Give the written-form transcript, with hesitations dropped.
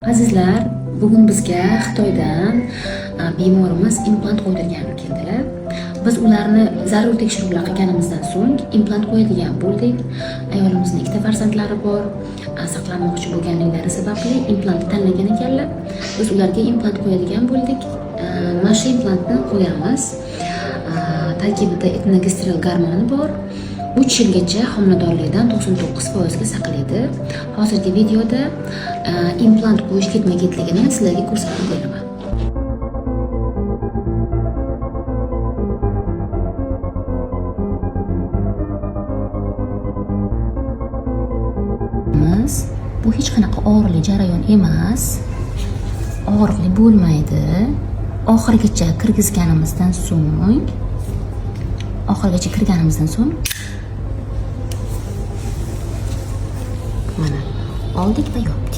Azizlar, bugun bizga Xitoydan bemorimiz implant qo'ydirgani keldilar. Biz ularni zarur tekshiruvlar qilganimizdan so'ng implant qo'yadigan bo'ldik. Ayolimizning 2 farzandlari bor. Saqlanmoqchi bo'lganliklari sababli implant tanlagan ekanlar. Biz ularga implant qo'yadigan bo'ldik. Mana shu implantni qo'yamiz. Tarkibida etnogestral gormoni bor. 3 yilgacha homiladorlikdan 99% ga saqlaydi. Hozirgi videoda implant qo'yish ketma-ketligini sizlarga ko'rsatib beraman. Bu hech qanaqa og'riqli jarayon emas. Og'riqli bo'lmaydi. Oxirigacha kirganimizdan so'ng mana oldik va yopdik.